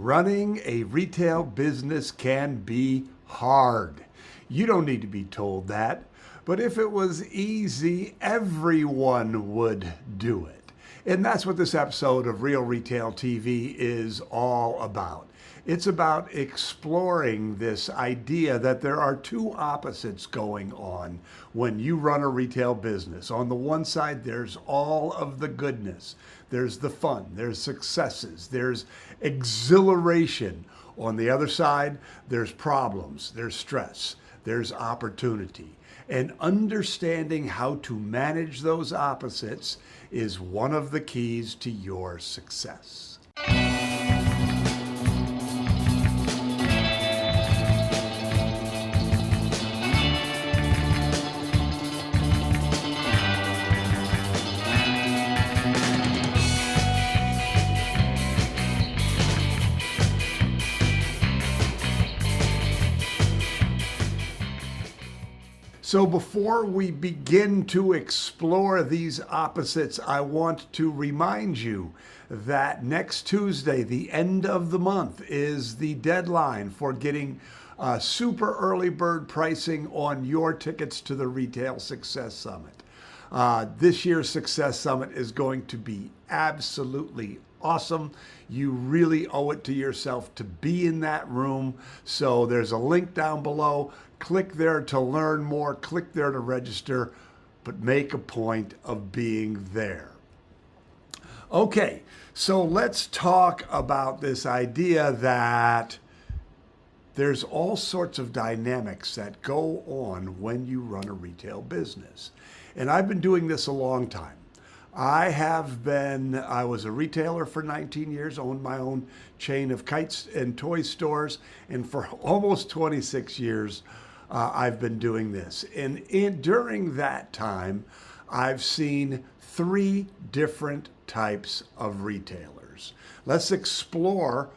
Running a retail business can be hard. You don't need to be told that, but if it was easy, everyone would do it. And that's what this episode of Real Retail TV is all about. It's about exploring this idea that there are two opposites going on when you run a retail business. On the one side, there's all of the goodness. There's the fun, there's successes, there's exhilaration. On the other side, there's problems, there's stress, there's opportunity. And understanding how to manage those opposites is one of the keys to your success. So before we begin to explore these opposites, I want to remind you that next Tuesday, the end of the month, is the deadline for getting super early bird pricing on your tickets to the Retail Success Summit. This year's Success Summit is going to be absolutely awesome. You really owe it to yourself to be in that room. So there's a link down below. Click there to learn more. Click there to register, but make a point of being there. Okay, so let's talk about this idea that there's all sorts of dynamics that go on when you run a retail business. And I've been doing this a long time. I was a retailer for 19 years, owned my own chain of kites and toy stores, and for almost 26 years, I've been doing this. And during that time, I've seen three different types of retailers. Let's explore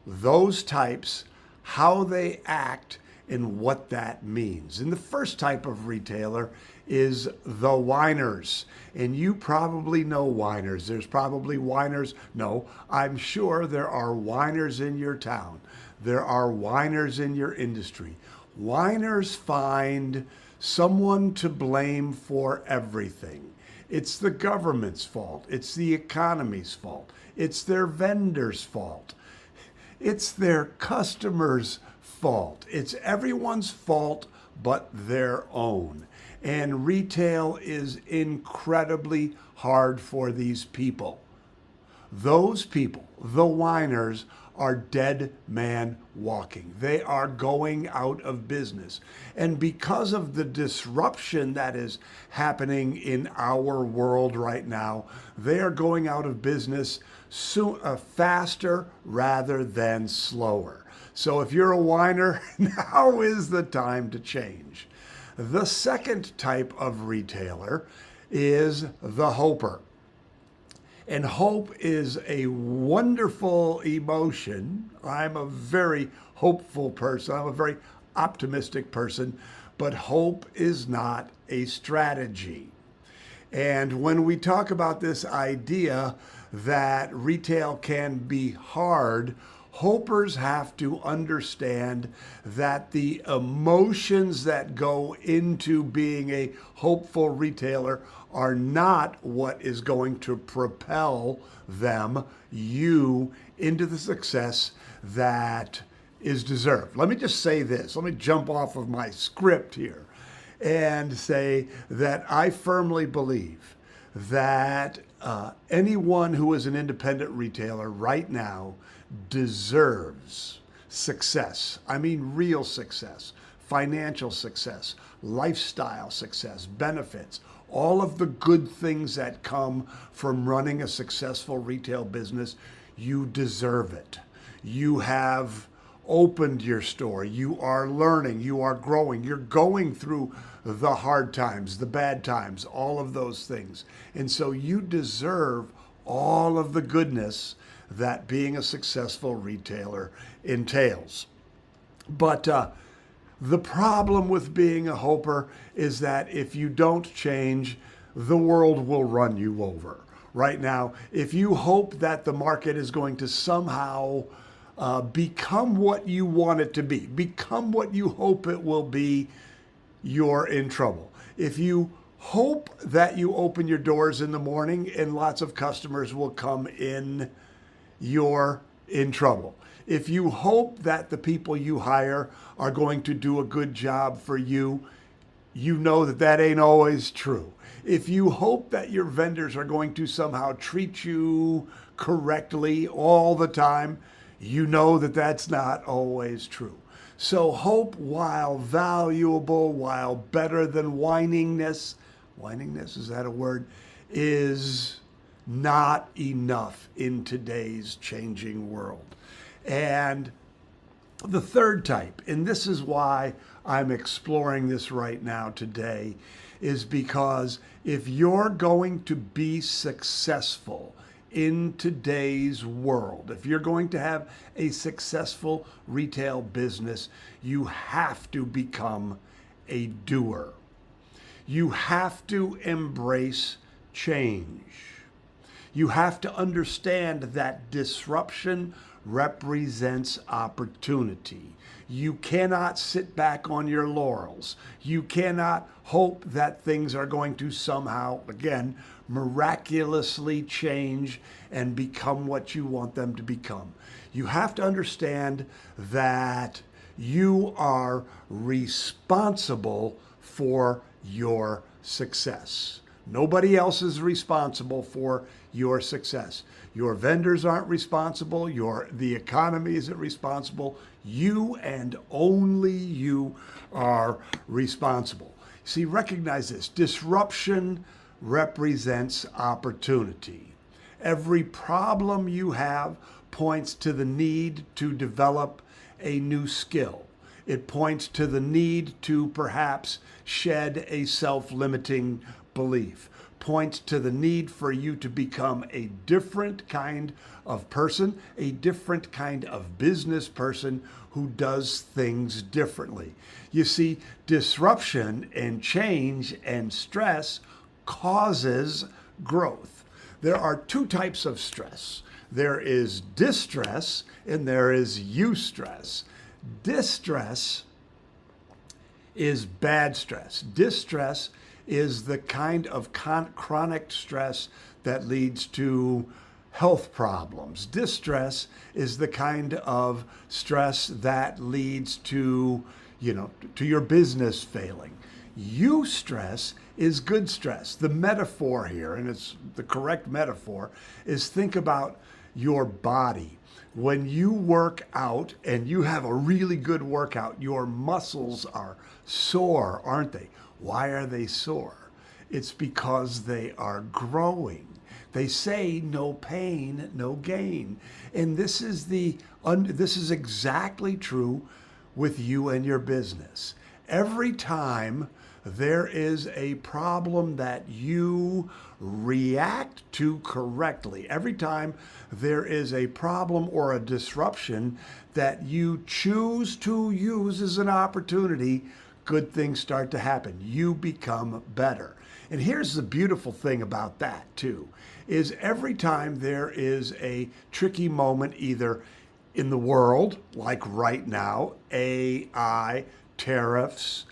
those types, how they act, and what that means. And the first type of retailer is the whiners. And you probably know whiners. There's probably whiners. No, I'm sure there are whiners in your town. There are whiners in your industry. Whiners find someone to blame for everything. It's the government's fault. It's the economy's fault. It's their vendors' fault. It's their customers' fault. It's everyone's fault but their own. And retail is incredibly hard for these people. Those people, the whiners, are dead man walking. They are going out of business. And because of the disruption that is happening in our world right now, they are going out of business faster rather than slower. So if you're a whiner, now is the time to change. The second type of retailer is the hoper. And hope is a wonderful emotion. I'm a very hopeful person. I'm a very optimistic person, but hope is not a strategy. And when we talk about this idea that retail can be hard, hopers have to understand that the emotions that go into being a hopeful retailer are not what is going to propel you into the success that is deserved. Let me just say this. Let me jump off of my script here and say that I firmly believe that anyone who is an independent retailer right now deserves success. I mean real success, financial success, lifestyle success, benefits, all of the good things that come from running a successful retail business. You deserve it. You have opened your store. You are learning. You are growing. You're going through the hard times, the bad times, all of those things. And so you deserve all of the goodness that being a successful retailer entails. But the problem with being a hoper is that if you don't change, the world will run you over. Right now, if you hope that the market is going to somehow become what you want it to be, become what you hope it will be, you're in trouble. If you hope that you open your doors in the morning and lots of customers will come in, you're in trouble. If you hope that the people you hire are going to do a good job for you, you know that that ain't always true. If you hope that your vendors are going to somehow treat you correctly all the time, you know that that's not always true. So hope, while valuable, while better than whiningness, is that a word, is not enough in today's changing world. And the third type, and this is why I'm exploring this right now today, is because if you're going to be successful in today's world, if you're going to have a successful retail business, you have to become a doer. You have to embrace change. You have to understand that disruption represents opportunity. You cannot sit back on your laurels. You cannot hope that things are going to somehow, again, miraculously change and become what you want them to become. You have to understand that you are responsible for your success. Nobody else is responsible for your success. Your vendors aren't responsible. The economy isn't responsible. You and only you are responsible. See, recognize this. Disruption represents opportunity. Every problem you have points to the need to develop a new skill. It points to the need to perhaps shed a self-limiting belief, points to the need for you to become a different kind of person, a different kind of business person who does things differently. You see, disruption and change and stress causes growth. There are two types of stress. There is distress and there is eustress. Distress is bad stress. Distress is the kind of chronic stress that leads to health problems. Distress is the kind of stress that leads to your business failing. Eustress is good stress. The metaphor here, and it's the correct metaphor, is think about your body. When you work out and you have a really good workout, your muscles are sore, aren't they? Why are they sore? It's because they are growing. They say no pain, no gain. And this is exactly true with you and your business. Every time there is a problem that you react to correctly, every time there is a problem or a disruption that you choose to use as an opportunity, good things start to happen. You become better. And here's the beautiful thing about that too, is every time there is a tricky moment either in the world, like right now, AI, tariffs,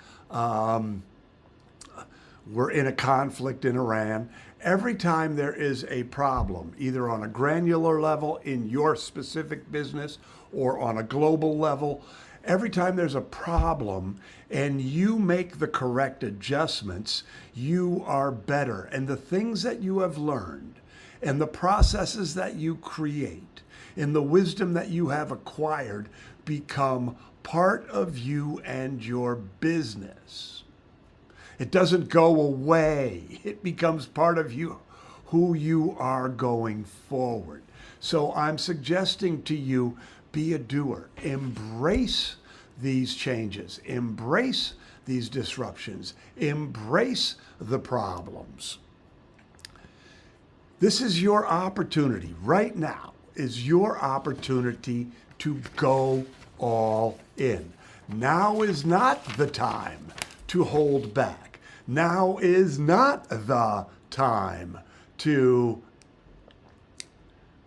we're in a conflict in Iran. Every time there is a problem, either on a granular level in your specific business or on a global level, every time there's a problem and you make the correct adjustments, you are better. And the things that you have learned and the processes that you create and the wisdom that you have acquired become part of you and your business. It doesn't go away. It becomes part of you, who you are going forward. So I'm suggesting to you, be a doer. Embrace these changes. Embrace these disruptions. Embrace the problems. This is your opportunity. Right now is your opportunity to go all in. Now is not the time to hold back. Now is not the time to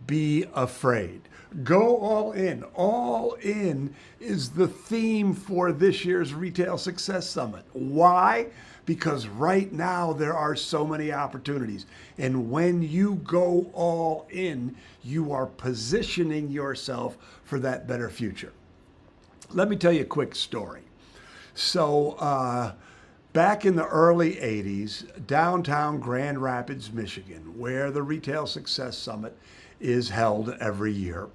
be afraid. Go all in. All in is the theme for this year's Retail Success Summit. Why? Because right now there are so many opportunities. And when you go all in, you are positioning yourself for that better future. Let me tell you a quick story. So back in the early 80s, downtown Grand Rapids, Michigan, where the Retail Success Summit is held every year,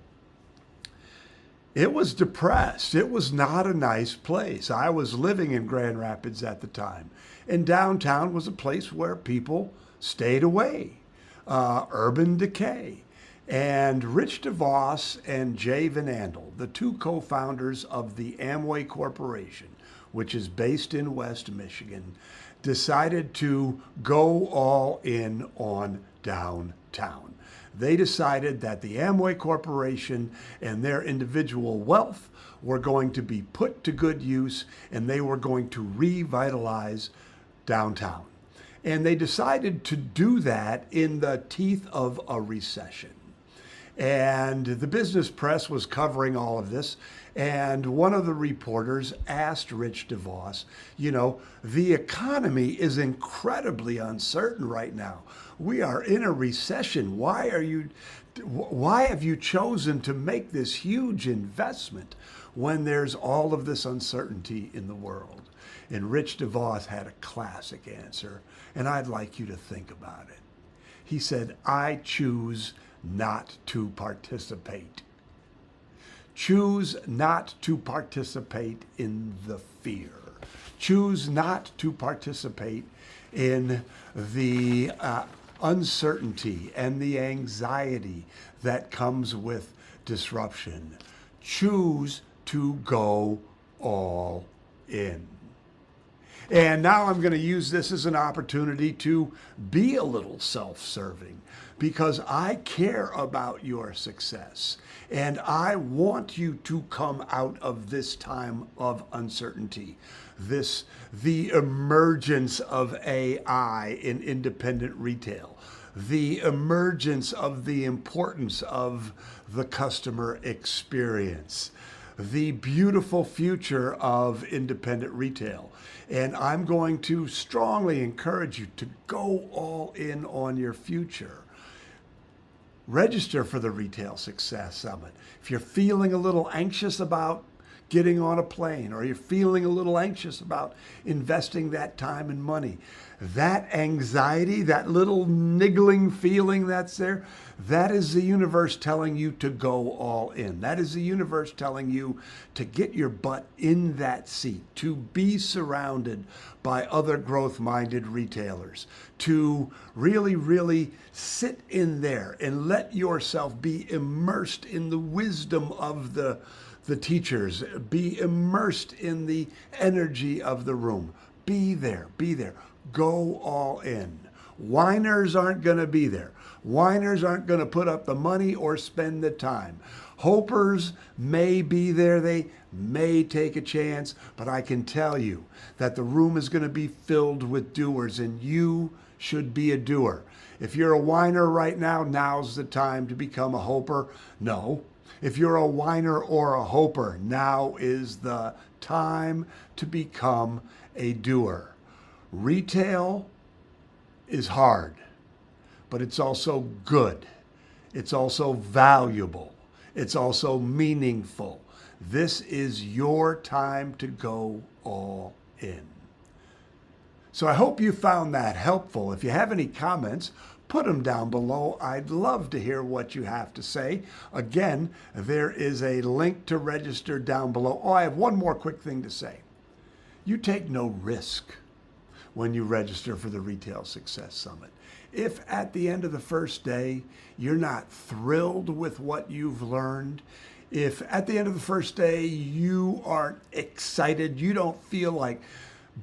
it was depressed. It was not a nice place. I was living in Grand Rapids at the time, and downtown was a place where people stayed away. Urban decay. And Rich DeVos and Jay Van Andel, the two co-founders of the Amway Corporation, which is based in West Michigan, decided to go all in on downtown. They decided that the Amway Corporation and their individual wealth were going to be put to good use, and they were going to revitalize downtown. And they decided to do that in the teeth of a recession. And the business press was covering all of this. And one of the reporters asked Rich DeVos, the economy is incredibly uncertain right now. We are in a recession. Why have you chosen to make this huge investment when there's all of this uncertainty in the world? And Rich DeVos had a classic answer, and I'd like you to think about it. He said, I choose not to participate. Choose not to participate in the fear. Choose not to participate in the uncertainty and the anxiety that comes with disruption. Choose to go all in. And now I'm going to use this as an opportunity to be a little self-serving, because I care about your success. And I want you to come out of this time of uncertainty, the emergence of AI in independent retail, the emergence of the importance of the customer experience, the beautiful future of independent retail. And I'm going to strongly encourage you to go all in on your future. Register for the Retail Success Summit. If you're feeling a little anxious about getting on a plane, or you're feeling a little anxious about investing that time and money, that anxiety, that little niggling feeling that's there, that is the universe telling you to go all in. That is the universe telling you to get your butt in that seat, to be surrounded by other growth-minded retailers, to really, really sit in there and let yourself be immersed in the wisdom of the teachers, be immersed in the energy of the room. Be there, be there. Go all in. Whiners aren't going to be there. Whiners aren't going to put up the money or spend the time. Hopers may be there. They may take a chance, but I can tell you that the room is going to be filled with doers, and you should be a doer. If you're a whiner right now, now's the time to become a hoper. No. If you're a whiner or a hoper, now is the time to become a doer. Retail is hard, but it's also good. It's also valuable. It's also meaningful. This is your time to go all in. So I hope you found that helpful. If you have any comments, put them down below. I'd love to hear what you have to say. Again, there is a link to register down below. Oh, I have one more quick thing to say. You take no risk when you register for the Retail Success Summit. If at the end of the first day, you're not thrilled with what you've learned, if at the end of the first day, you aren't excited, you don't feel like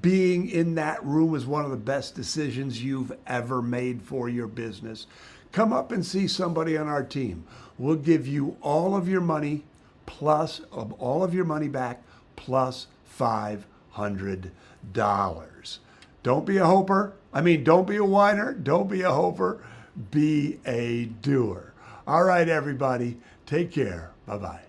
being in that room is one of the best decisions you've ever made for your business, come up and see somebody on our team. We'll give you all of your money back plus $500. Don't be a hoper. Don't be a whiner. Don't be a hoper. Be a doer. All right, everybody. Take care. Bye-bye.